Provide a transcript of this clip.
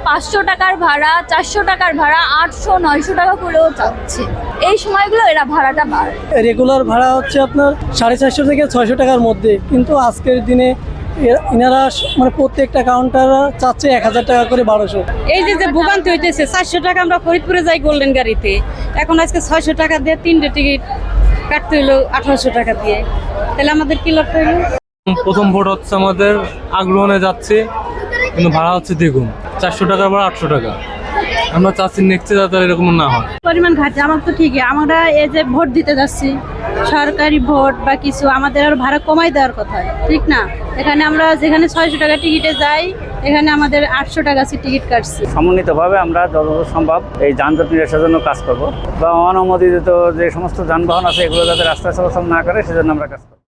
500 টাকার ভাড়া, 400 টাকার ভাড়া, 800 900 টাকা করেও চাচ্ছে। এই সময়গুলো এরা ভাড়াটা বাড়ে। রেগুলার ভাড়া হচ্ছে আপনার 450 থেকে 600 টাকার মধ্যে, কিন্তু আজকের দিনে ইনারা মানে প্রত্যেকটা কাউন্টার চাচ্ছে 1000 টাকা করে 1200। এই যে ভোগান্তি হইতেছে, 400 টাকা আমরা ফরিদপুরে যাই গোল্ডেন গাড়িতে, এখন আজকে 600 টাকা দিয়ে 3টে টিকিট কাটতে হইলো 1800 টাকা দিয়ে, তাহলে আমাদের কি লাভ হইলো? প্রথম ভোট হচ্ছে আমাদের আগ্রহণে যাচ্ছে, কিন্তু ভাড়া হচ্ছে দ্বিগুণ, 400 টাকার ভাড়া 800 টাকা। আমরা চাচ্ছি নেক্সটে যাতে এরকম না হয়। পরিমাণ ঘাটছে আমার তো ঠিকই, আমরা এই যে ভোট দিতে যাচ্ছি, সরকারি ভোট বা কিছু, আমাদের আর ভাড়া কমাই দেওয়ার কথা, ঠিক না? এখানে আমরা যেখানে 600 টাকা টিকিটে যাই, এখানে আমাদের 800 টাকা টিকিট কাটছি। সমন্বিতভাবে আমরা যতদূর সম্ভব এই যানজট নিরসনের জন্য কাজ করব, বা অননুমোদিত যে সমস্ত যানবাহন আছে এগুলো যাতে রাস্তায় চলাচল না করে সেজন্য আমরা কাজ করব।